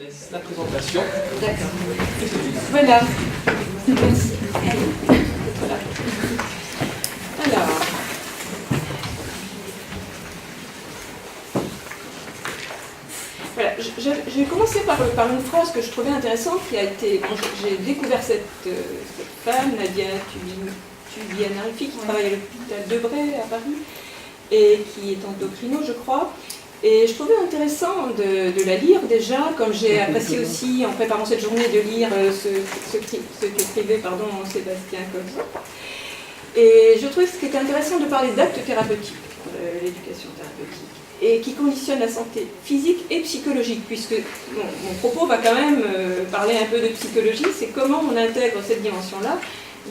Laisse la présentation. D'accord. Voilà. Merci. Voilà. Alors. Voilà. J'ai commencé par une phrase que je trouvais intéressante qui a été. Bon, j'ai découvert cette femme, Nadia Tubianarifi, qui travaille à l'hôpital Debré à Paris et qui est endocrino, je crois. Et je trouvais intéressant de la lire déjà, comme j'ai apprécié aussi en préparant cette journée de lire ce qu'écrivait Sébastien Cox. Et je trouvais ce qui était intéressant de parler d'actes thérapeutiques, l'éducation thérapeutique, et qui conditionne la santé physique et psychologique, puisque mon propos va quand même parler un peu de psychologie, c'est comment on intègre cette dimension-là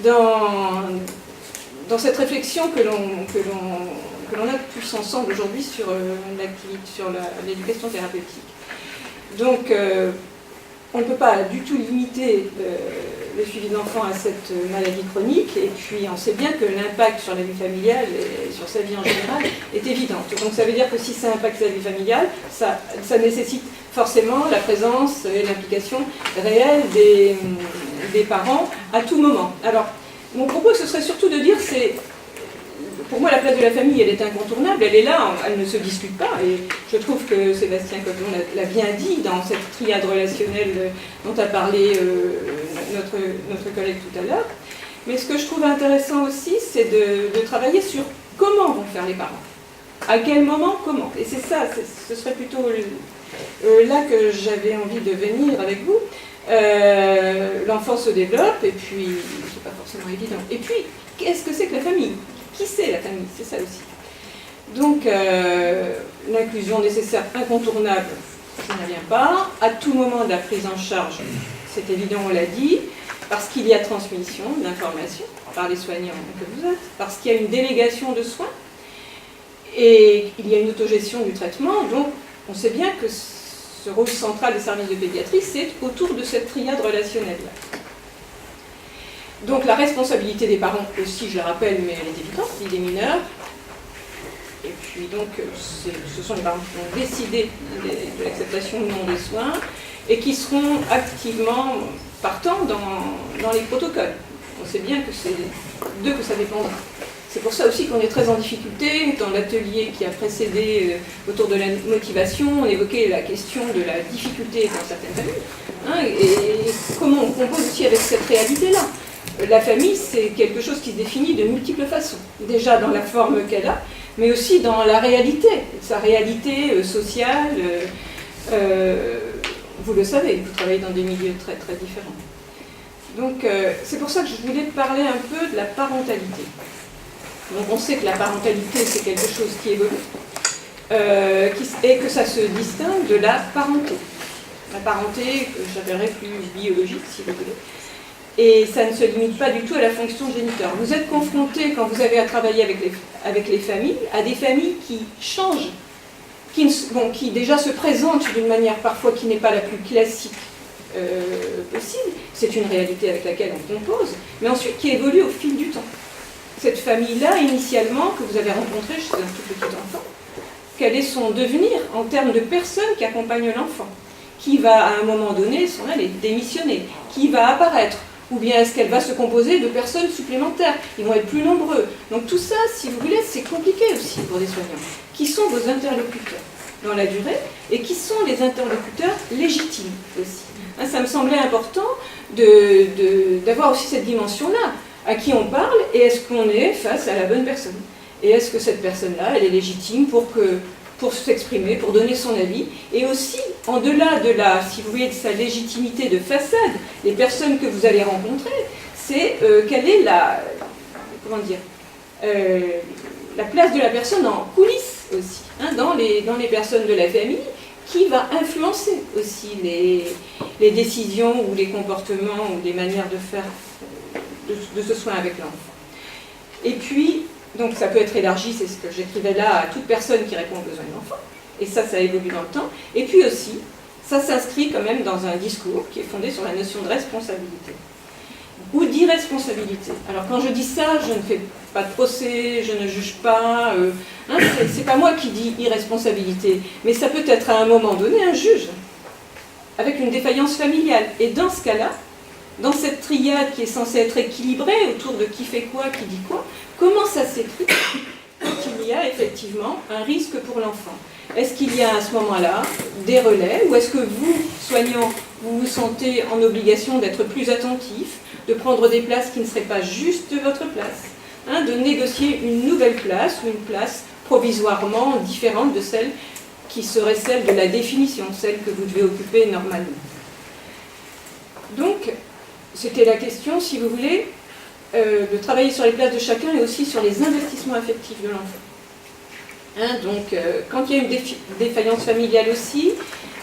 dans cette réflexion que l'on a tous ensemble aujourd'hui sur l'éducation thérapeutique. Donc, on ne peut pas du tout limiter le suivi de l'enfant à cette maladie chronique, et puis on sait bien que l'impact sur la vie familiale et sur sa vie en général est évident. Donc ça veut dire que si ça impacte sa vie familiale, ça nécessite forcément la présence et l'implication réelle des parents à tout moment. Alors, mon propos, ce serait surtout de dire, pour moi, la place de la famille, elle est incontournable, elle est là, elle ne se discute pas, et je trouve que Sébastien Coton l'a bien dit dans cette triade relationnelle dont a parlé notre collègue tout à l'heure. Mais ce que je trouve intéressant aussi, c'est de travailler sur comment vont faire les parents. À quel moment, comment. Et c'est ça, ce serait plutôt là que j'avais envie de venir avec vous. L'enfant se développe, et puis, c'est pas forcément évident. Et puis, qu'est-ce que c'est que la famille ? Qui c'est la famille? C'est ça aussi. Donc, l'inclusion nécessaire, incontournable, je n'y reviens pas. À tout moment de la prise en charge, c'est évident, on l'a dit, parce qu'il y a transmission d'informations par les soignants que vous êtes, parce qu'il y a une délégation de soins, et il y a une autogestion du traitement. Donc, on sait bien que ce rôle central des services de pédiatrie, c'est autour de cette triade relationnelle-là. Donc la responsabilité des parents aussi, je le rappelle, mais elle est évidente, il est mineur. Et puis donc, ce sont les parents qui vont décider de l'acceptation ou non des soins et qui seront activement partants dans les protocoles. On sait bien que c'est d'eux que ça dépendra. C'est pour ça aussi qu'on est très en difficulté. Dans l'atelier qui a précédé autour de la motivation, on évoquait la question de la difficulté dans certaines familles. Et comment on compose aussi avec cette réalité-là. La famille, c'est quelque chose qui se définit de multiples façons. Déjà dans la forme qu'elle a, mais aussi dans la réalité, sa réalité sociale. Vous le savez, vous travaillez dans des milieux très très différents. Donc c'est pour ça que je voulais parler un peu de la parentalité. Donc on sait que la parentalité, c'est quelque chose qui évolue, et que ça se distingue de la parenté. La parenté, que j'appellerais plus biologique, si vous voulez. Et ça ne se limite pas du tout à la fonction géniteur. Vous êtes confronté, quand vous avez à travailler avec les familles, à des familles qui changent, qui déjà se présentent d'une manière parfois qui n'est pas la plus classique possible. C'est une réalité avec laquelle on compose, mais ensuite qui évolue au fil du temps. Cette famille-là, initialement, que vous avez rencontrée chez un tout petit enfant, quel est son devenir en termes de personnes qui accompagnent l'enfant? Qui va, à un moment donné, s'en aller, démissionner? Qui va apparaître? Ou bien est-ce qu'elle va se composer de personnes supplémentaires? Ils vont être plus nombreux. Donc tout ça, si vous voulez, c'est compliqué aussi pour des soignants. Qui sont vos interlocuteurs dans la durée et qui sont les interlocuteurs légitimes aussi. Ça me semblait important d'avoir aussi cette dimension-là. À qui on parle et est-ce qu'on est face à la bonne personne? Et est-ce que cette personne-là, elle est légitime pour s'exprimer, pour donner son avis, et aussi, en-delà de si vous voulez, de sa légitimité de façade, les personnes que vous allez rencontrer, c'est quelle est la place de la personne en coulisses aussi, dans les personnes de la famille, qui va influencer aussi les décisions ou les comportements ou les manières de faire de ce soin avec l'enfant. Et puis, donc ça peut être élargi, c'est ce que j'écrivais là, à toute personne qui répond aux besoins de l'enfant, et ça évolue dans le temps. Et puis aussi, ça s'inscrit quand même dans un discours qui est fondé sur la notion de responsabilité, ou d'irresponsabilité. Alors quand je dis ça, je ne fais pas de procès, je ne juge pas, c'est pas moi qui dis irresponsabilité, mais ça peut être à un moment donné un juge avec une défaillance familiale. Et dans ce cas-là, dans cette triade qui est censée être équilibrée autour de qui fait quoi, qui dit quoi, comment ça s'écrit quand il y a effectivement un risque pour l'enfant? Est-ce qu'il y a à ce moment-là des relais, ou est-ce que vous, soignants, vous vous sentez en obligation d'être plus attentif, de prendre des places qui ne seraient pas juste de votre place, hein, de négocier une nouvelle place ou une place provisoirement différente de celle qui serait celle de la définition, celle que vous devez occuper normalement. Donc, c'était la question, si vous voulez, de travailler sur les places de chacun et aussi sur les investissements affectifs de l'enfant. Hein, donc, quand il y a une défaillance familiale aussi,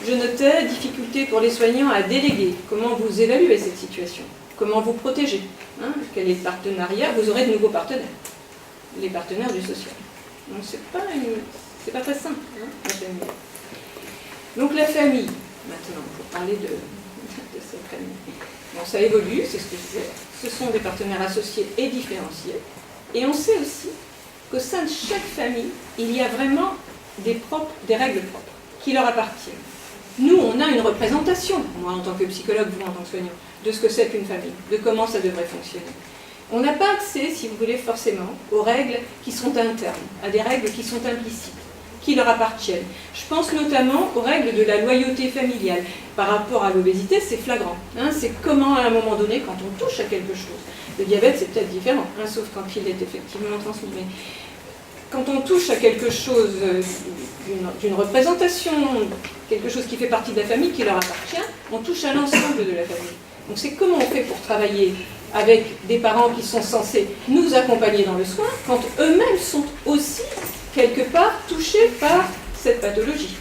je notais difficulté pour les soignants à déléguer. Comment vous évaluez cette situation? Comment vous protégez, hein? Quel est le partenariat? Vous aurez de nouveaux partenaires, les partenaires du social. Donc, c'est pas très simple, hein, la famille. Donc, la famille, maintenant, pour parler de cette famille. Bon, ça évolue, c'est ce que je disais. Ce sont des partenaires associés et différenciés. Et on sait aussi qu'au sein de chaque famille, il y a vraiment des règles propres qui leur appartiennent. Nous, on a une représentation, moi en tant que psychologue, vous en tant que soignant, de ce que c'est qu'une famille, de comment ça devrait fonctionner. On n'a pas accès, si vous voulez, forcément, aux règles qui sont internes, à des règles qui sont implicites, qui leur appartiennent. Je pense notamment aux règles de la loyauté familiale. Par rapport à l'obésité, c'est flagrant. Hein, c'est comment, à un moment donné, quand on touche à quelque chose, le diabète, c'est peut-être différent, hein, sauf quand il est effectivement transmis. Mais quand on touche à quelque chose d'une représentation, quelque chose qui fait partie de la famille, qui leur appartient, on touche à l'ensemble de la famille. Donc c'est comment on fait pour travailler avec des parents qui sont censés nous accompagner dans le soin, quand eux-mêmes sont aussi, quelque part, touchés par cette pathologie.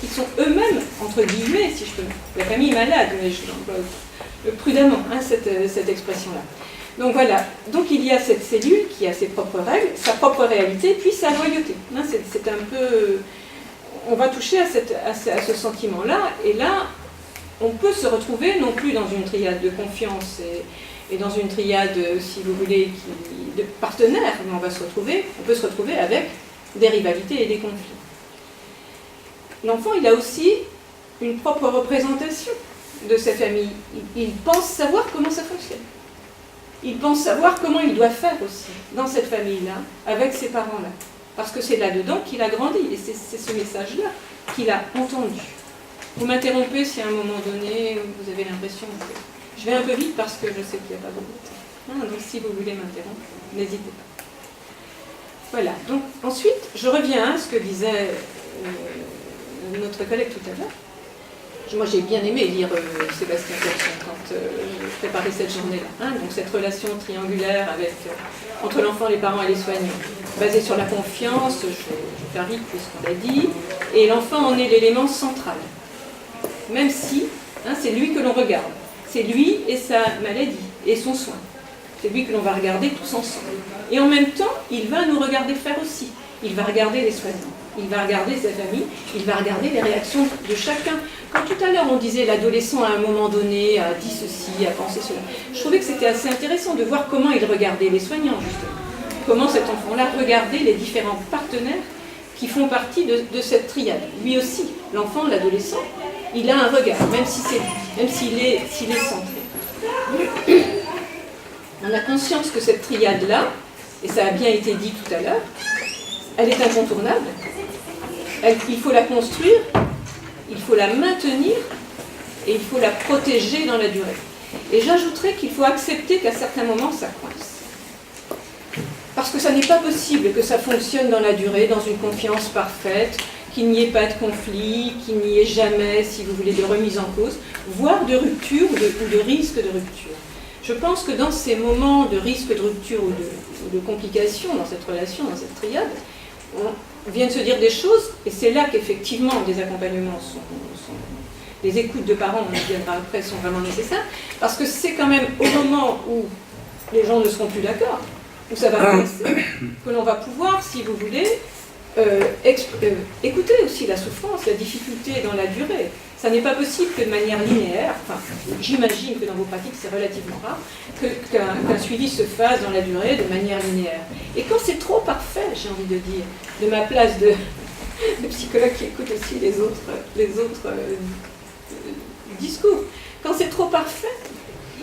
Ils sont eux-mêmes, entre guillemets, si je peux... La famille est malade, mais je l'emploie prudemment, hein, cette expression-là. Donc voilà, donc il y a cette cellule qui a ses propres règles, sa propre réalité, puis sa loyauté. Hein, c'est un peu... On va toucher à ce sentiment-là, et là, on peut se retrouver non plus dans une triade de confiance et dans une triade, si vous voulez, de partenaires, mais on peut se retrouver avec des rivalités et des conflits. L'enfant, il a aussi une propre représentation de sa famille. Il pense savoir comment ça fonctionne. Il pense savoir comment il doit faire aussi, dans cette famille-là, avec ces parents-là. Parce que c'est là-dedans qu'il a grandi, et c'est ce message-là qu'il a entendu. Vous m'interrompez si à un moment donné, vous avez l'impression que... Je vais un peu vite parce que je sais qu'il n'y a pas beaucoup de temps. Donc si vous voulez m'interrompre, n'hésitez pas. Voilà, donc ensuite, je reviens à ce que disait notre collègue tout à l'heure. Moi, j'ai bien aimé lire Sébastien Persson quand je préparais cette journée-là. Donc cette relation triangulaire entre l'enfant, les parents et les soignants, basée sur la confiance, je vais faire vite puisqu'on l'a dit, et l'enfant en est l'élément central. Même si c'est lui que l'on regarde. C'est lui et sa maladie et son soin. C'est lui que l'on va regarder tous ensemble. Et en même temps, il va nous regarder faire aussi. Il va regarder les soignants, il va regarder sa famille, il va regarder les réactions de chacun. Quand tout à l'heure on disait l'adolescent à un moment donné a dit ceci, a pensé cela, je trouvais que c'était assez intéressant de voir comment il regardait les soignants justement. Comment cet enfant-là regardait les différents partenaires qui font partie de cette triade. Lui aussi, l'enfant, l'adolescent, il a un regard, même s'il est centré. On a conscience que cette triade-là, et ça a bien été dit tout à l'heure, elle est incontournable. Il faut la construire, il faut la maintenir et il faut la protéger dans la durée. Et j'ajouterais qu'il faut accepter qu'à certains moments, ça coince. Parce que ça n'est pas possible que ça fonctionne dans la durée, dans une confiance parfaite, qu'il n'y ait pas de conflit, qu'il n'y ait jamais, si vous voulez, de remise en cause, voire de rupture ou de risque de rupture. Je pense que dans ces moments de risque de rupture ou de complication dans cette relation, dans cette triade, on vient de se dire des choses, et c'est là qu'effectivement des accompagnements les écoutes de parents, on y viendra après, sont vraiment nécessaires, parce que c'est quand même au moment où les gens ne seront plus d'accord, où ça va passer, que l'on va pouvoir, si vous voulez, écouter aussi la souffrance, la difficulté dans la durée. Ça n'est pas possible que de manière linéaire, enfin, j'imagine que dans vos pratiques c'est relativement rare, qu'un suivi se fasse dans la durée de manière linéaire. Et quand c'est trop parfait, j'ai envie de dire, de ma place de psychologue qui écoute aussi les autres discours. Quand c'est trop parfait,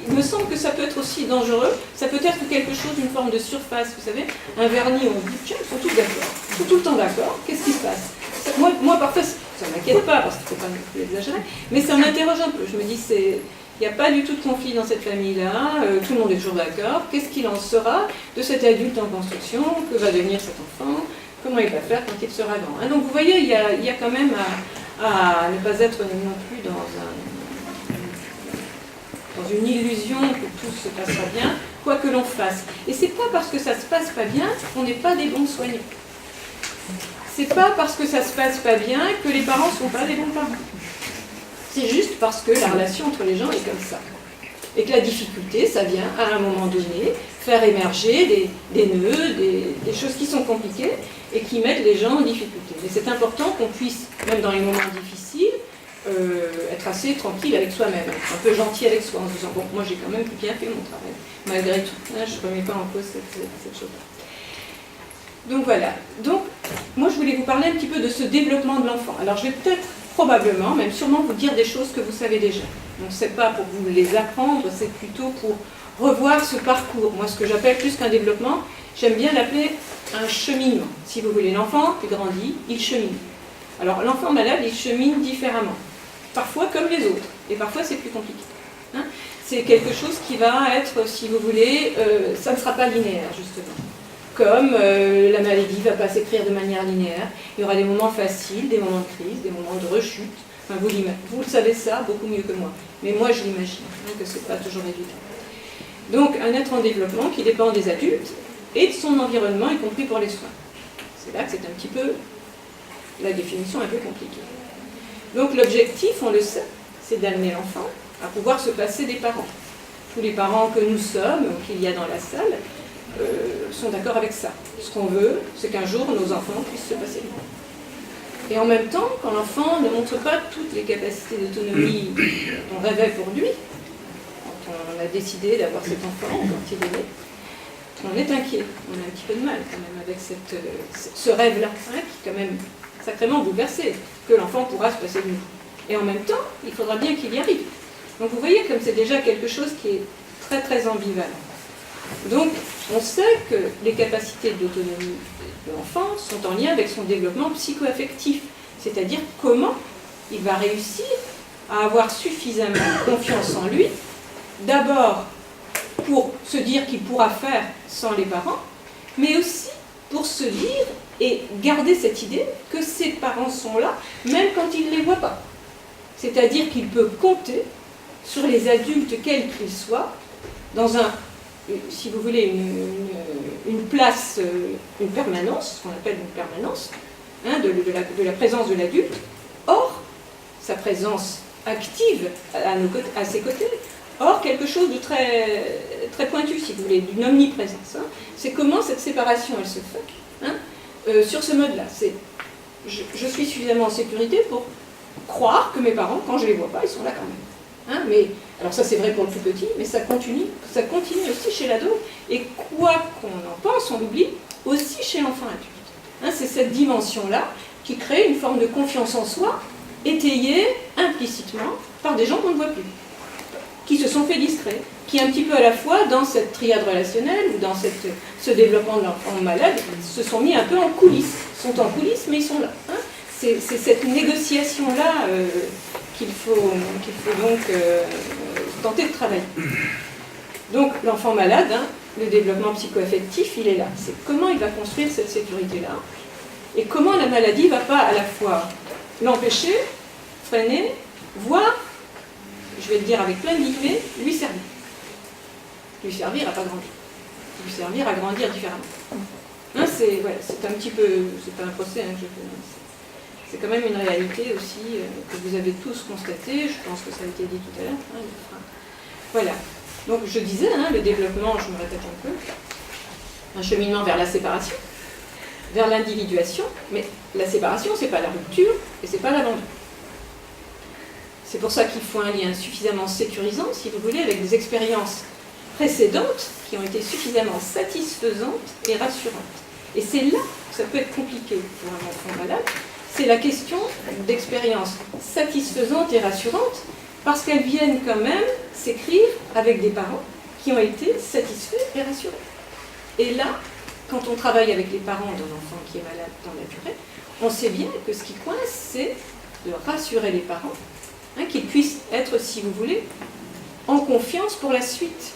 il me semble que ça peut être aussi dangereux. Ça peut être quelque chose, une forme de surface, vous savez, un vernis, on dit, tiens, ils sont tous d'accord, ils sont tout le temps d'accord, qu'est-ce qui se passe? Moi, parfois, ça ne m'inquiète pas, parce qu'il ne faut pas non plus exagérer, mais ça m'interroge un peu. Je me dis, il n'y a pas du tout de conflit dans cette famille-là, tout le monde est toujours d'accord, qu'est-ce qu'il en sera de cet adulte en construction, que va devenir cet enfant, comment il va faire quand il sera grand, hein? Donc vous voyez, il y a quand même à ne pas être non plus dans une illusion que tout se passera bien, quoi que l'on fasse. Et c'est pas parce que ça se passe pas bien qu'on n'est pas des bons soignants. C'est pas parce que ça se passe pas bien que les parents sont pas des bons parents. C'est juste parce que la relation entre les gens est comme ça. Et que la difficulté, ça vient à un moment donné faire émerger des nœuds, des choses qui sont compliquées et qui mettent les gens en difficulté. Mais c'est important qu'on puisse, même dans les moments difficiles, être assez tranquille avec soi-même, un peu gentil avec soi, en se disant, bon, moi j'ai quand même bien fait mon travail, malgré tout. Là, je ne remets pas en cause cette chose-là. Donc voilà. Donc, moi je voulais vous parler un petit peu de ce développement de l'enfant. Alors je vais peut-être, probablement, même sûrement vous dire des choses que vous savez déjà. Donc c'est pas pour vous les apprendre, c'est plutôt pour revoir ce parcours. Moi, ce que j'appelle plus qu'un développement, j'aime bien l'appeler un cheminement. Si vous voulez, l'enfant qui grandit, il chemine. Alors l'enfant malade, il chemine différemment. Parfois comme les autres, et parfois c'est plus compliqué. Hein, c'est quelque chose qui va être, si vous voulez, ça ne sera pas linéaire, justement. Comme la maladie ne va pas s'écrire de manière linéaire, il y aura des moments faciles, des moments de crise, des moments de rechute. Enfin, vous le savez ça beaucoup mieux que moi, mais moi je l'imagine, hein, que ce n'est pas toujours évident. Donc un être en développement qui dépend des adultes et de son environnement, y compris pour les soins. C'est là que c'est un petit peu la définition un peu compliquée. Donc l'objectif, on le sait, c'est d'amener l'enfant à pouvoir se passer des parents. Tous les parents que nous sommes, qu'il y a dans la salle, sont d'accord avec ça. Ce qu'on veut, c'est qu'un jour, nos enfants puissent se passer des parents. Et en même temps, quand l'enfant ne montre pas toutes les capacités d'autonomie qu'on rêvait pour lui, quand on a décidé d'avoir cet enfant, quand il est né, on est inquiet. On a un petit peu de mal quand même avec ce rêve-là, hein, qui est quand même sacrément bouleversé, que l'enfant pourra se passer de nous. Et en même temps, il faudra bien qu'il y arrive. Donc vous voyez comme c'est déjà quelque chose qui est très très ambivalent. Donc on sait que les capacités d'autonomie de l'enfant sont en lien avec son développement psycho-affectif, c'est-à-dire comment il va réussir à avoir suffisamment confiance en lui, d'abord pour se dire qu'il pourra faire sans les parents, mais aussi pour se dire et garder cette idée que ses parents sont là, même quand il ne les voit pas. C'est-à-dire qu'il peut compter sur les adultes quels qu'ils soient, dans un, si vous voulez, une place, une permanence, ce qu'on appelle une permanence, hein, de la présence de l'adulte. Or, sa présence active à ses côtés, or quelque chose de très, très pointu, si vous voulez, d'une omniprésence. Hein. C'est comment cette séparation, elle se fait. Hein, sur ce mode-là, c'est je suis suffisamment en sécurité pour croire que mes parents, quand je ne les vois pas, ils sont là quand même. Hein, mais, alors ça c'est vrai pour le tout petit, mais ça continue aussi chez l'ado, et quoi qu'on en pense, on l'oublie, aussi chez l'enfant adulte. Hein, c'est cette dimension-là qui crée une forme de confiance en soi, étayée implicitement par des gens qu'on ne voit plus, qui se sont fait discrets, qui un petit peu à la fois dans cette triade relationnelle ou dans ce développement de l'enfant malade se sont mis un peu en coulisses, sont en coulisses mais ils sont là. Hein. C'est cette négociation-là qu'il faut donc tenter de travailler. Donc l'enfant malade, hein, le développement psycho-affectif, il est là. C'est comment il va construire cette sécurité-là et comment la maladie ne va pas à la fois l'empêcher, freiner, voire, je vais le dire avec plein de guillemets, lui servir. Lui servir à pas grandir. Lui servir à grandir différemment. Hein, c'est voilà, un petit peu, c'est pas un procès hein, que je fais. C'est quand même une réalité aussi que vous avez tous constaté, je pense que ça a été dit tout à l'heure. Hein, voilà. Donc je disais, hein, le développement, je me répète un peu, un cheminement vers la séparation, vers l'individuation, mais la séparation, c'est pas la rupture et c'est pas l'abandon. C'est pour ça qu'il faut un lien suffisamment sécurisant, si vous voulez, avec des expériences précédentes qui ont été suffisamment satisfaisantes et rassurantes. Et c'est là que ça peut être compliqué pour un enfant malade, c'est la question d'expériences satisfaisantes et rassurantes parce qu'elles viennent quand même s'écrire avec des parents qui ont été satisfaits et rassurés. Et là, quand on travaille avec les parents d'un enfant qui est malade dans la durée, on sait bien que ce qui coince, c'est de rassurer les parents, qu'ils puissent être, si vous voulez, en confiance pour la suite.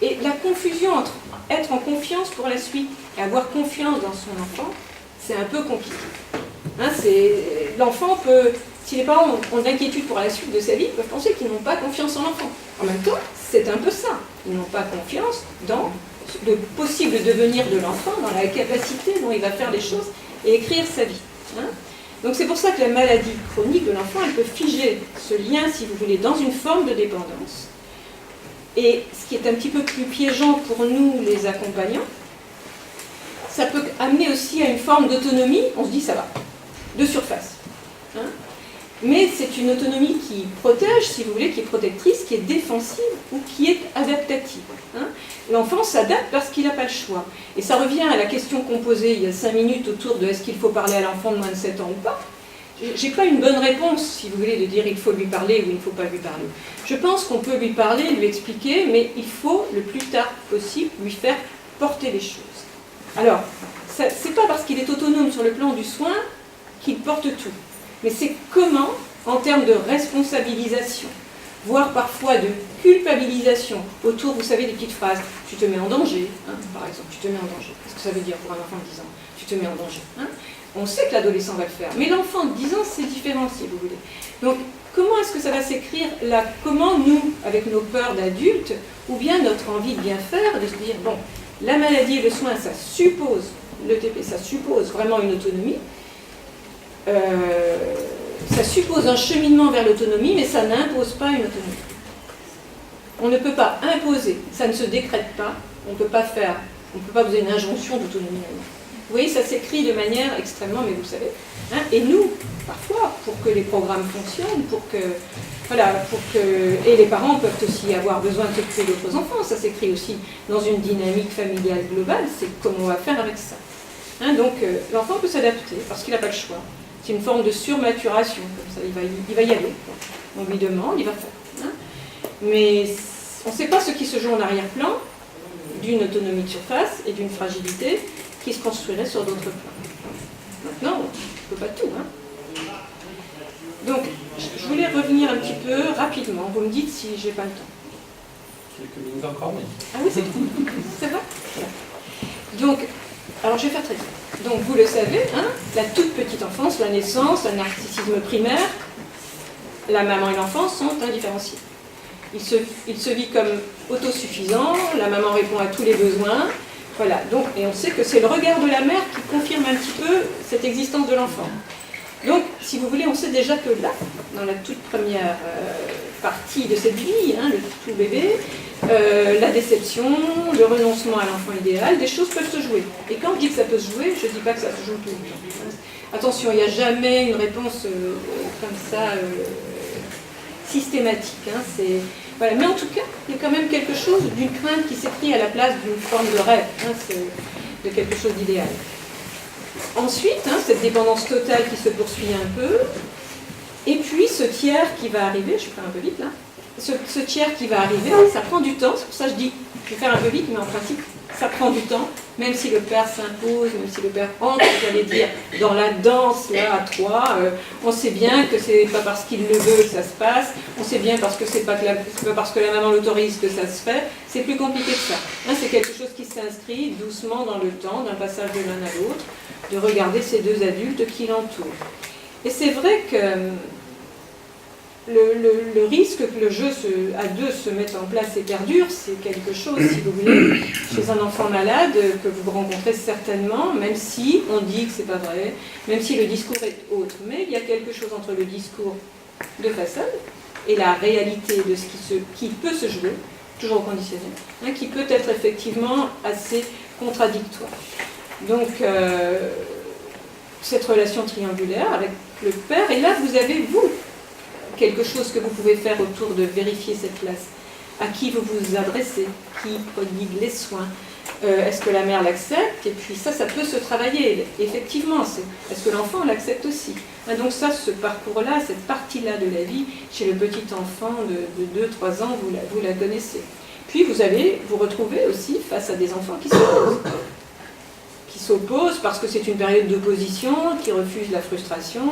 Et la confusion entre être en confiance pour la suite et avoir confiance dans son enfant, c'est un peu compliqué. L'enfant peut, si les parents ont de l'inquiétude pour la suite de sa vie, ils peuvent penser qu'ils n'ont pas confiance en l'enfant. En même temps, c'est un peu ça. Ils n'ont pas confiance dans le possible devenir de l'enfant, dans la capacité dont il va faire les choses et écrire sa vie. Donc c'est pour ça que la maladie chronique de l'enfant, elle peut figer ce lien, si vous voulez, dans une forme de dépendance. Et ce qui est un petit peu plus piégeant pour nous, les accompagnants, ça peut amener aussi à une forme d'autonomie, on se dit ça va, de surface. Mais c'est une autonomie qui protège, si vous voulez, qui est protectrice, qui est défensive ou qui est adaptative. L'enfant s'adapte parce qu'il n'a pas le choix. Et ça revient à la question qu'on posait il y a 5 minutes autour de est-ce qu'il faut parler à l'enfant de moins de 7 ans ou pas. Je n'ai pas une bonne réponse, si vous voulez, de dire il faut lui parler ou il ne faut pas lui parler. Je pense qu'on peut lui parler, lui expliquer, mais il faut le plus tard possible lui faire porter les choses. Alors, ce n'est pas parce qu'il est autonome sur le plan du soin qu'il porte tout. Mais c'est comment, en termes de responsabilisation, voire parfois de culpabilisation, autour, vous savez, des petites phrases, tu te mets en danger, par exemple, tu te mets en danger. Qu'est-ce que ça veut dire pour un enfant de 10 ans? Tu te mets en danger. On sait que l'adolescent va le faire, mais l'enfant de 10 ans, c'est différent, si vous voulez. Donc, comment est-ce que ça va s'écrire là? Comment nous, avec nos peurs d'adultes, ou bien notre envie de bien faire, de se dire, bon, la maladie et le soin, ça suppose, le TP, ça suppose vraiment une autonomie, ça suppose un cheminement vers l'autonomie, mais ça n'impose pas une autonomie. On ne peut pas imposer, ça ne se décrète pas, on ne peut pas vous une injonction d'autonomie. Vous voyez, ça s'écrit de manière extrêmement, mais vous savez. Et nous, parfois, pour que les programmes fonctionnent, et les parents peuvent aussi avoir besoin de s'occuper d'autres enfants, ça s'écrit aussi dans une dynamique familiale globale, c'est comment on va faire avec ça. Donc, l'enfant peut s'adapter parce qu'il n'a pas le choix. C'est une forme de surmaturation, comme ça, il va y aller. On lui demande, il va faire. Mais on ne sait pas ce qui se joue en arrière-plan d'une autonomie de surface et d'une fragilité qui se construirait sur d'autres plans. Maintenant, on ne peut pas tout. Donc, je voulais revenir un petit peu rapidement. Vous me dites si j'ai pas le temps. Quelques minutes encore, mais... Ah oui, c'est tout. Ça va? Donc, alors je vais faire très vite. Donc, vous le savez, la toute petite enfance, la naissance, le narcissisme primaire, la maman et l'enfant sont indifférenciés. Il se vit comme autosuffisant, la maman répond à tous les besoins. Voilà, donc, et on sait que c'est le regard de la mère qui confirme un petit peu cette existence de l'enfant. Donc, si vous voulez, on sait déjà que là, dans la toute première partie de cette vie, le tout bébé, la déception, le renoncement à l'enfant idéal, des choses peuvent se jouer. Et quand je dis que ça peut se jouer, je ne dis pas que ça se joue tout le temps. Attention, il n'y a jamais une réponse comme ça systématique. Voilà. Mais en tout cas, il y a quand même quelque chose d'une crainte qui s'écrit à la place d'une forme de rêve, de quelque chose d'idéal. Ensuite, cette dépendance totale qui se poursuit un peu, et puis ce tiers qui va arriver, je vais faire un peu vite là, ce tiers qui va arriver, ça prend du temps, c'est pour ça que je dis, je vais faire un peu vite, mais en pratique, ça prend du temps, même si le père s'impose, même si le père entre, j'allais dire, dans la danse, là, à trois, on sait bien que c'est pas parce qu'il le veut que ça se passe, on sait bien parce que c'est pas parce que la maman l'autorise que ça se fait, c'est plus compliqué que ça. C'est quelque chose qui s'inscrit doucement dans le temps, d'un passage de l'un à l'autre, de regarder ces deux adultes qui l'entourent. Et c'est vrai que le risque que le jeu à deux se mette en place et perdure, c'est quelque chose, si vous voulez, chez un enfant malade que vous rencontrez certainement, même si on dit que c'est pas vrai, même si le discours est autre. Mais il y a quelque chose entre le discours de façade et la réalité de ce qui peut se jouer, toujours conditionné, qui peut être effectivement assez contradictoire. Donc, cette relation triangulaire avec le père, et là vous avez, vous, quelque chose que vous pouvez faire autour de vérifier cette place. À qui vous vous adressez, qui prodigue les soins, Est-ce que la mère l'accepte? Et puis ça peut se travailler. Effectivement, est-ce que l'enfant l'accepte aussi? Donc ça, ce parcours-là, cette partie-là de la vie, chez le petit enfant de 2-3 ans, vous la connaissez. Puis vous allez vous retrouver aussi face à des enfants qui s'opposent parce que c'est une période d'opposition, qui refusent la frustration,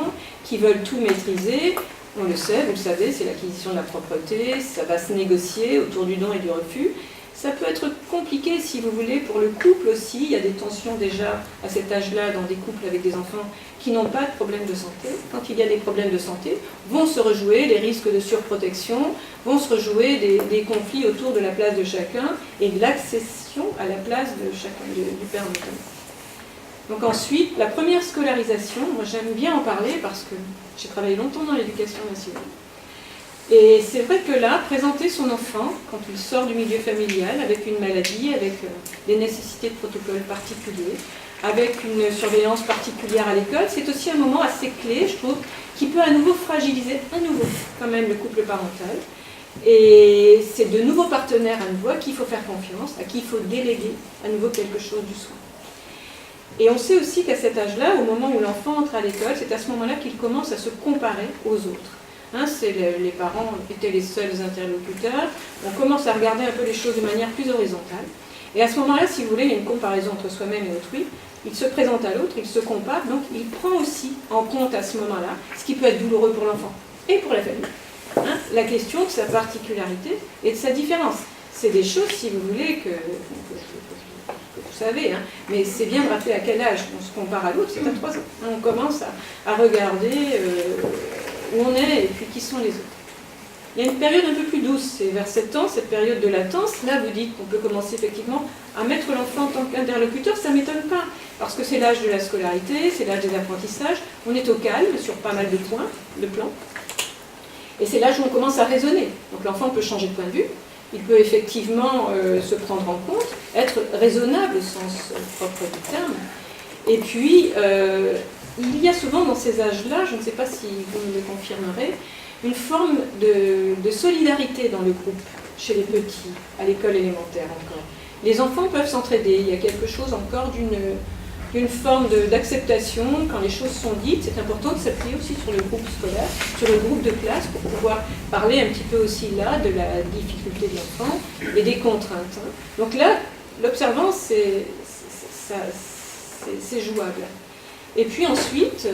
qui veulent tout maîtriser. On le sait, vous le savez, c'est l'acquisition de la propreté, ça va se négocier autour du don et du refus. Ça peut être compliqué, si vous voulez, pour le couple aussi. Il y a des tensions déjà à cet âge-là dans des couples avec des enfants qui n'ont pas de problème de santé. Quand il y a des problèmes de santé, vont se rejouer les risques de surprotection, vont se rejouer des conflits autour de la place de chacun et de l'accession à la place de chacun, du père notamment. Donc ensuite, la première scolarisation, moi j'aime bien en parler parce que j'ai travaillé longtemps dans l'éducation nationale. Et c'est vrai que là, présenter son enfant, quand il sort du milieu familial, avec une maladie, avec des nécessités de protocole particuliers, avec une surveillance particulière à l'école, c'est aussi un moment assez clé, je trouve, qui peut à nouveau fragiliser quand même le couple parental. Et c'est de nouveaux partenaires à nouveau à qui il faut faire confiance, à qui il faut déléguer à nouveau quelque chose du soin. Et on sait aussi qu'à cet âge-là, au moment où l'enfant entre à l'école, c'est à ce moment-là qu'il commence à se comparer aux autres. Les parents étaient les seuls interlocuteurs, on commence à regarder un peu les choses de manière plus horizontale. Et à ce moment-là, si vous voulez, il y a une comparaison entre soi-même et autrui. Il se présente à l'autre, il se compare, donc il prend aussi en compte à ce moment-là, ce qui peut être douloureux pour l'enfant et pour la famille, la question de sa particularité et de sa différence. C'est des choses, si vous voulez, que vous savez, mais c'est bien de rappeler à quel âge on se compare à l'autre, c'est à 3 ans. On commence à regarder où on est et puis qui sont les autres. Il y a une période un peu plus douce, c'est vers 7 ans, cette période de latence. Là, vous dites qu'on peut commencer effectivement à mettre l'enfant en tant qu'interlocuteur, ça ne m'étonne pas, parce que c'est l'âge de la scolarité, c'est l'âge des apprentissages, on est au calme sur pas mal de plans, et c'est l'âge où on commence à raisonner. Donc l'enfant peut changer de point de vue, il peut effectivement se prendre en compte, être raisonnable au sens propre du terme, et puis il y a souvent dans ces âges-là, je ne sais pas si vous me le confirmerez, une forme de solidarité dans le groupe, chez les petits, à l'école élémentaire encore. Les enfants peuvent s'entraider, il y a quelque chose encore d'une forme d'acceptation quand les choses sont dites. C'est important de s'appuyer aussi sur le groupe scolaire, sur le groupe de classe, pour pouvoir parler un petit peu aussi là de la difficulté de l'enfant et des contraintes. Donc là, l'observance, c'est jouable. Et puis ensuite,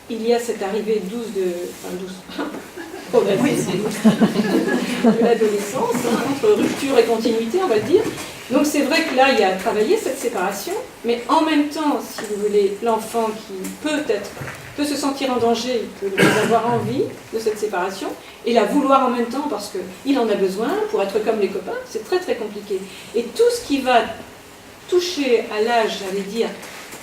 il y a cette arrivée douce de l'adolescence, entre rupture et continuité, on va dire. Donc c'est vrai que là, il y a à travailler cette séparation, mais en même temps, si vous voulez, l'enfant qui peut se sentir en danger, il peut avoir envie de cette séparation, et la vouloir en même temps parce qu'il en a besoin pour être comme les copains, c'est très très compliqué. Et tout ce qui va toucher à l'âge, j'allais dire,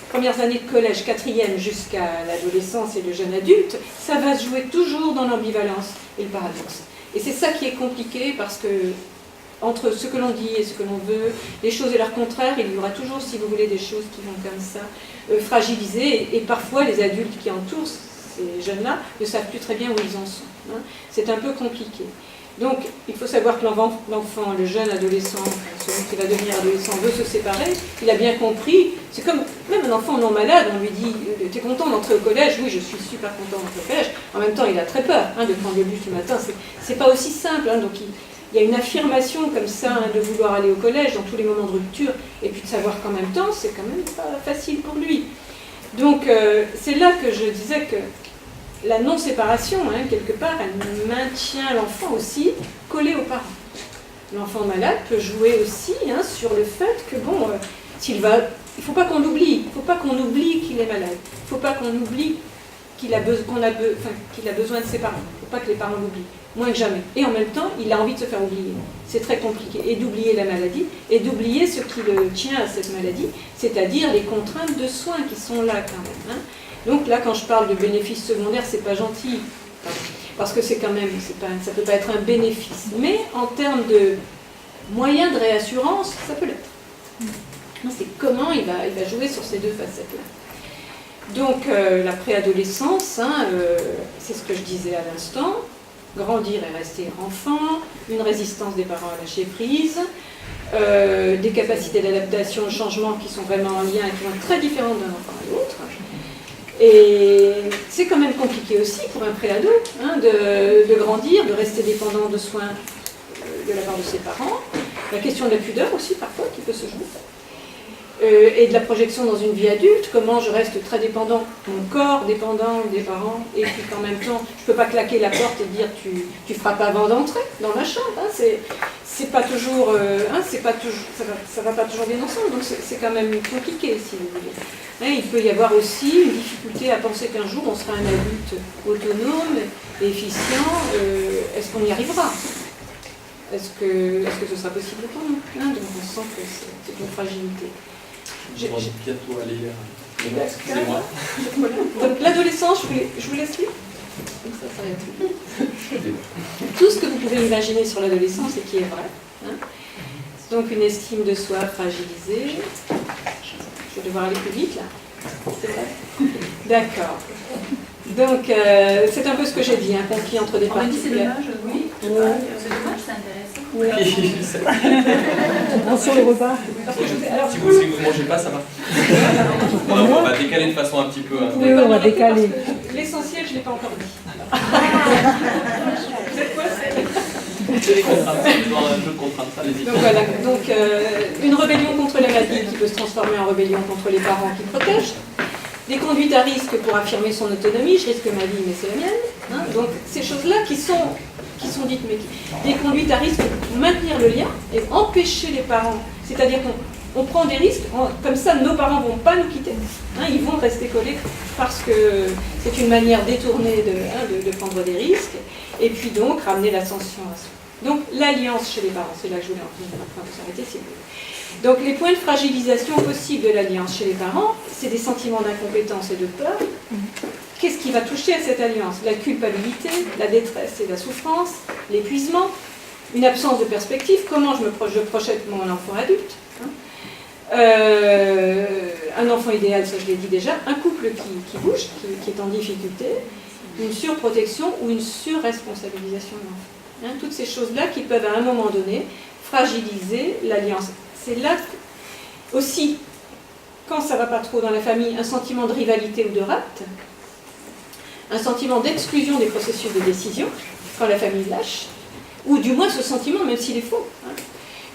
premières années de collège, 4e jusqu'à l'adolescence et le jeune adulte, ça va se jouer toujours dans l'ambivalence et le paradoxe. Et c'est ça qui est compliqué parce que entre ce que l'on dit et ce que l'on veut, les choses et leur contraire, il y aura toujours, si vous voulez, des choses qui vont comme ça fragiliser. Et parfois, les adultes qui entourent ces jeunes-là ne savent plus très bien où ils en sont. C'est un peu compliqué. Donc, il faut savoir que l'enfant, le jeune adolescent, celui qui va devenir adolescent, veut se séparer. Il a bien compris. C'est comme même un enfant non malade, on lui dit « T'es content d'entrer au collège ?» Oui, je suis super content d'entrer au collège. En même temps, il a très peur de prendre le bus le matin. C'est pas aussi simple. Donc, il y a une affirmation comme ça de vouloir aller au collège dans tous les moments de rupture, et puis de savoir qu'en même temps, c'est quand même pas facile pour lui. Donc, c'est là que je disais que la non-séparation, quelque part, elle maintient l'enfant aussi collé aux parents. L'enfant malade peut jouer aussi sur le fait que, bon, il ne faut pas qu'on l'oublie. Il ne faut pas qu'on oublie qu'il est malade. Il ne faut pas qu'on oublie qu'il a besoin de ses parents. Il ne faut pas que les parents l'oublient, moins que jamais. Et en même temps, il a envie de se faire oublier. C'est très compliqué. Et d'oublier la maladie, et d'oublier ce qui le tient à cette maladie, c'est-à-dire les contraintes de soins qui sont là quand même. Donc là, quand je parle de bénéfice secondaire, c'est pas gentil, parce que c'est quand même, ça peut pas être un bénéfice. Mais en termes de moyens de réassurance, ça peut l'être. C'est comment il va jouer sur ces deux facettes-là. Donc la préadolescence, c'est ce que je disais à l'instant, grandir et rester enfant, une résistance des parents à lâcher prise, des capacités d'adaptation au changement qui sont vraiment en lien et qui vont être très différentes d'un enfant à l'autre. Et c'est quand même compliqué aussi pour un préado hein, de grandir, de rester dépendant de soins de la part de ses parents. La question de la pudeur aussi parfois qui peut se jouer. Et de la projection dans une vie adulte, comment je reste très dépendant, mon corps dépendant des parents, et puis qu'en même temps, je ne peux pas claquer la porte et dire tu frappes avant d'entrer dans ma chambre. Hein, c'est pas toujours, ça va pas toujours bien ensemble, donc c'est quand même compliqué si vous voulez. Hein, il peut y avoir aussi une difficulté à penser qu'un jour on sera un adulte autonome, efficient. Est-ce qu'on y arrivera? Est-ce que ce sera possible pour nous hein, donc on sent que c'est une fragilité. Je vais bientôt aller. Excusez-moi. Donc l'adolescence, je vous laisse lire. Donc ça s'arrête. Tout ce que vous pouvez imaginer sur l'adolescence et qui est vrai. Hein. Donc une estime de soi fragilisée. Je vais devoir aller plus vite là. C'est vrai. D'accord. Donc c'est un peu ce que j'ai dit, un conflit entre des parties. C'est dommage, oui. C'est dommage, c'est intéressant. Oui, sur le repas. Si vous ne mangez pas, ça va. Non, on va décaler de façon un petit peu. Oui, on va décaler. L'essentiel, je ne l'ai pas encore dit. Vous êtes quoi C'est des contraintes, c'est dans un jeu de contraintes, allez-y. Donc voilà, une rébellion contre la maladie qui peut se transformer en rébellion contre les parents qui protègent. Des conduites à risque pour affirmer son autonomie, je risque ma vie mais c'est la mienne. Hein. Donc ces choses-là qui sont dites, mais des conduites à risque pour maintenir le lien et empêcher les parents. C'est-à-dire qu'on prend des risques, comme ça nos parents ne vont pas nous quitter. Hein, ils vont rester collés parce que c'est une manière détournée de prendre des risques et puis donc ramener l'ascension à soi. Donc l'alliance chez les parents, c'est là que je voulais en venir, enfin vous arrêtez si vous voulez. Donc les points de fragilisation possibles de l'alliance chez les parents, c'est des sentiments d'incompétence et de peur. Qu'est-ce qui va toucher à cette alliance? La culpabilité, la détresse et la souffrance, l'épuisement, une absence de perspective, comment je projette mon enfant adulte. Hein. Un enfant idéal, ça je l'ai dit déjà, un couple qui bouge, qui est en difficulté, une surprotection ou une surresponsabilisation de l'enfant. Hein, toutes ces choses-là qui peuvent à un moment donné fragiliser l'alliance. C'est là aussi, quand ça ne va pas trop dans la famille, un sentiment de rivalité ou de rapt, un sentiment d'exclusion des processus de décision, quand la famille lâche, ou du moins ce sentiment, même s'il est faux. Hein.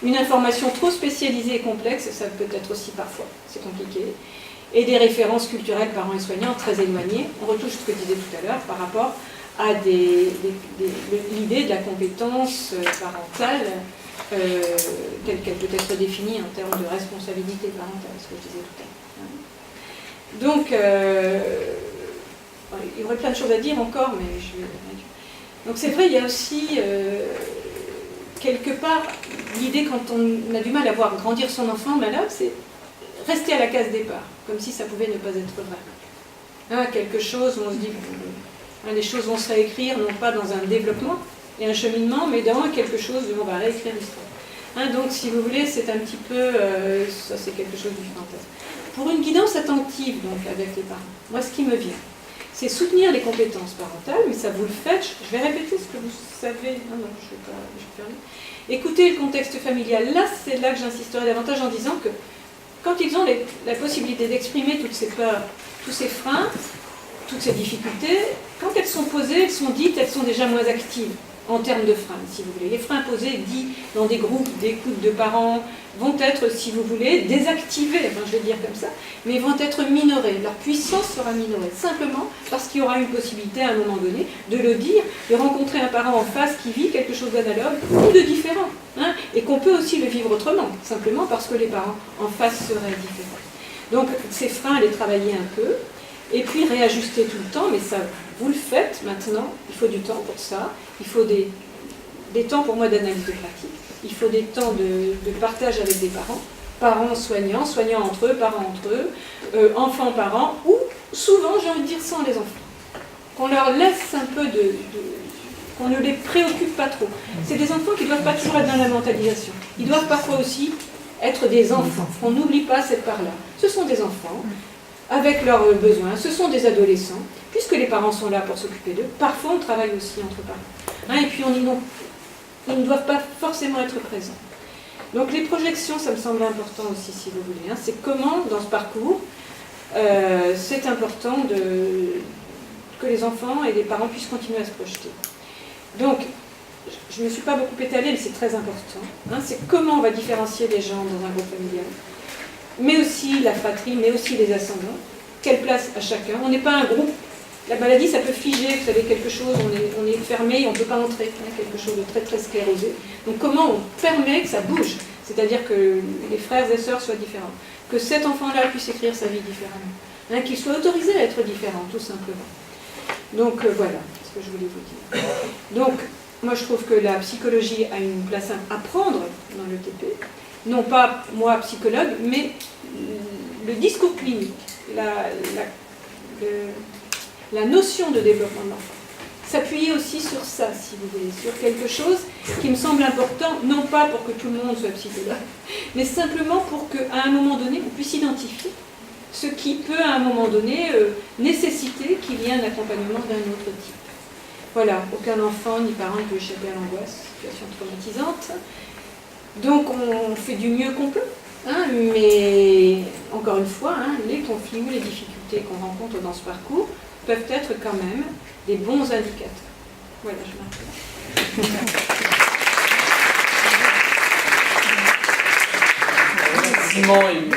Une information trop spécialisée et complexe, ça peut être aussi parfois, c'est compliqué, et des références culturelles parents et soignants très éloignées. On retouche ce que je disais tout à l'heure par rapport à l'idée de la compétence parentale telle qu'elle peut être définie en termes de responsabilité parentale, ce que je disais tout à l'heure. Donc, il y aurait plein de choses à dire encore, mais je vais... Donc c'est vrai, il y a aussi, quelque part, l'idée quand on a du mal à voir grandir son enfant malade, c'est rester à la case départ, comme si ça pouvait ne pas être vrai. Hein, quelque chose où on se dit, les choses vont se réécrire, non pas dans un développement et un cheminement, mais dans quelque chose où on va réécrire l'histoire. Hein, donc si vous voulez, c'est un petit peu, ça c'est quelque chose du fantasme. Pour une guidance attentive, donc, avec les parents, moi ce qui me vient, c'est soutenir les compétences parentales, mais ça vous le faites, je vais répéter ce que vous savez, non, je vais faire écoutez le contexte familial, là c'est là que j'insisterai davantage en disant que quand ils ont la possibilité d'exprimer toutes ces peurs, tous ces freins, toutes ces difficultés, quand elles sont posées, elles sont dites, elles sont déjà moins actives en termes de freins, si vous voulez. Les freins posés, dits dans des groupes d'écoute de parents, vont être, si vous voulez, désactivés, enfin, je vais dire comme ça, mais vont être minorés. Leur puissance sera minorée, simplement parce qu'il y aura une possibilité à un moment donné de le dire, de rencontrer un parent en face qui vit quelque chose d'analogue ou de différent, hein, et qu'on peut aussi le vivre autrement, simplement parce que les parents en face seraient différents. Donc ces freins, les travailler un peu, et puis réajuster tout le temps, mais ça, vous le faites maintenant, il faut du temps pour ça, il faut des temps pour moi d'analyse de pratique, il faut des temps de partage avec des parents, parents soignants, soignants entre eux, parents entre eux, enfants parents, ou souvent, j'ai envie de dire, sans les enfants. Qu'on leur laisse un peu qu'on ne les préoccupe pas trop. C'est des enfants qui ne doivent pas toujours être dans la mentalisation. Ils doivent parfois aussi être des enfants. On n'oublie pas cette part-là. Ce sont des enfants, avec leurs besoins, ce sont des adolescents, puisque les parents sont là pour s'occuper d'eux. Parfois, on travaille aussi entre parents. Hein, et puis, ils ne doivent pas forcément être présents. Donc les projections, ça me semble important aussi, si vous voulez. Hein. C'est comment, dans ce parcours, c'est important que les enfants et les parents puissent continuer à se projeter. Donc, je ne me suis pas beaucoup étalée, mais c'est très important. Hein. C'est comment on va différencier les gens dans un groupe familial, mais aussi la fratrie, mais aussi les ascendants. Quelle place à chacun. On n'est pas un groupe. La maladie, ça peut figer, vous savez, quelque chose, on est fermé, on ne peut pas entrer, hein, quelque chose de très très sclérosé. Donc comment on permet que ça bouge, c'est-à-dire que les frères et sœurs soient différents, que cet enfant-là puisse écrire sa vie différemment, hein, qu'il soit autorisé à être différent, tout simplement. Donc voilà ce que je voulais vous dire. Donc, moi je trouve que la psychologie a une place à prendre dans le TP, non pas moi psychologue, mais le discours clinique, la notion de développement de l'enfant. S'appuyer aussi sur ça, si vous voulez, sur quelque chose qui me semble important, non pas pour que tout le monde soit psychologue, mais simplement pour qu'à un moment donné, on puisse identifier ce qui peut, à un moment donné, nécessiter qu'il y ait un accompagnement d'un autre type. Voilà, aucun enfant ni parent ne peut échapper à l'angoisse, situation traumatisante. Donc on fait du mieux qu'on peut. Hein, mais encore une fois, hein, les conflits ou les difficultés qu'on rencontre dans ce parcours peuvent être quand même des bons indicateurs. Voilà, je m'arrête là. Et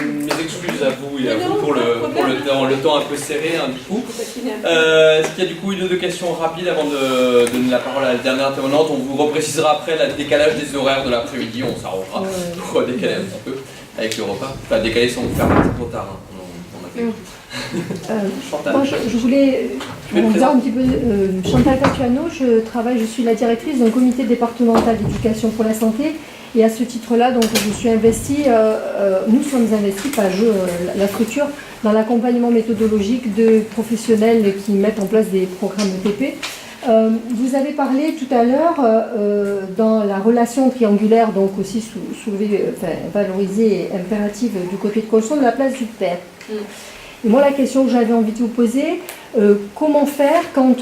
mes excuses à vous et à vous pour le temps un peu serré, hein, du coup. Est-ce qu'il y a du coup une ou deux questions rapides avant de donner la parole à la dernière intervenante? On vous reprécisera après le décalage des horaires de l'après-midi, on s'arrangera pour décaler un petit peu avec le repas. Enfin, décaler sans vous faire un petit peu tard. Hein. Moi, je voulais vous dire un petit peu, Chantal Catuano, je suis la directrice d'un comité départemental d'éducation pour la santé, et à ce titre-là, donc, je suis investie, nous sommes investis, pas je, la structure, dans l'accompagnement méthodologique de professionnels qui mettent en place des programmes TP. Vous avez parlé tout à l'heure dans la relation triangulaire, donc aussi soulevée, valorisée et impérative du côté de Colson, de la place du père. Et moi, la question que j'avais envie de vous poser, comment faire quand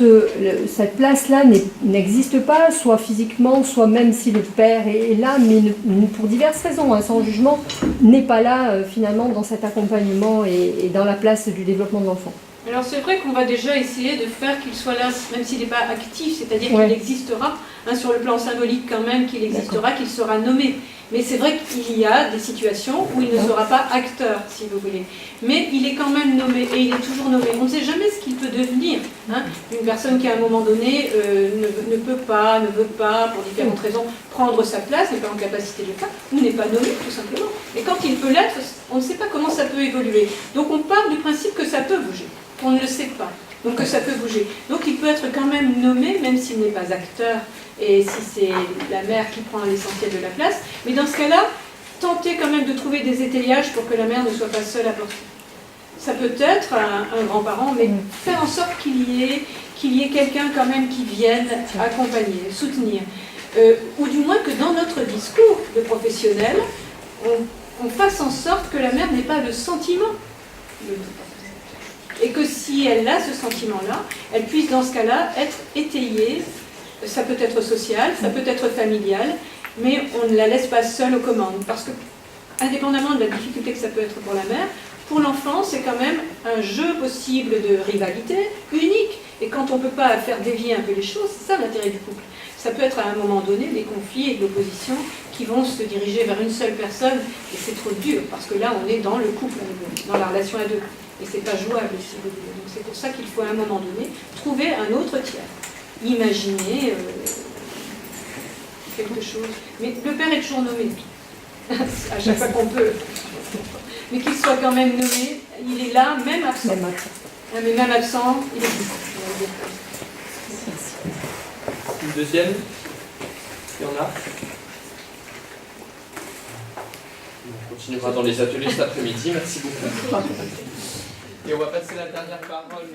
cette place-là n'existe pas, soit physiquement, soit même si le père est là, mais pour diverses raisons, hein, sans jugement, n'est pas là finalement dans cet accompagnement et dans la place du développement de l'enfant. Alors c'est vrai qu'on va déjà essayer de faire qu'il soit là, même s'il n'est pas actif, c'est-à-dire qu'il existera, hein, sur le plan symbolique quand même, qu'il existera, qu'il sera nommé. Mais c'est vrai qu'il y a des situations où il ne sera pas acteur, si vous voulez. Mais il est quand même nommé, et il est toujours nommé. On ne sait jamais ce qu'il peut devenir. Hein. Une personne qui à un moment donné ne veut pas, pour différentes raisons, prendre sa place, n'est pas en capacité de le faire, ou n'est pas nommé, tout simplement. Et quand il peut l'être, on ne sait pas comment ça peut évoluer. Donc on part du principe que ça peut bouger. On ne le sait pas, donc que ça peut bouger. Donc il peut être quand même nommé, même s'il n'est pas acteur, et si c'est la mère qui prend l'essentiel de la place. Mais dans ce cas-là, tenter quand même de trouver des étayages pour que la mère ne soit pas seule à porter. Ça peut être un grand-parent, mais faire en sorte qu'il y ait quelqu'un quand même qui vienne accompagner, soutenir. Ou du moins que dans notre discours de professionnel, on fasse en sorte que la mère n'ait pas le sentiment de tout. Et que si elle a ce sentiment-là, elle puisse dans ce cas-là être étayée. Ça peut être social, ça peut être familial, mais on ne la laisse pas seule aux commandes. Parce que, indépendamment de la difficulté que ça peut être pour la mère, pour l'enfant, c'est quand même un jeu possible de rivalité unique. Et quand on ne peut pas faire dévier un peu les choses, c'est ça l'intérêt du couple. Ça peut être à un moment donné des conflits et de l'opposition qui vont se diriger vers une seule personne, et c'est trop dur, parce que là, on est dans le couple, dans la relation à deux. Et c'est pas jouable, si vous voulez. Donc c'est pour ça qu'il faut à un moment donné trouver un autre tiers. Imaginer quelque chose. Mais le père est toujours nommé, à chaque fois qu'on peut. Mais qu'il soit quand même nommé, il est là, même absent. Mais même absent, il existe. Une deuxième? Il y en a? On continuera dans les ateliers cet après-midi. Merci beaucoup. Et on va passer la dernière parole.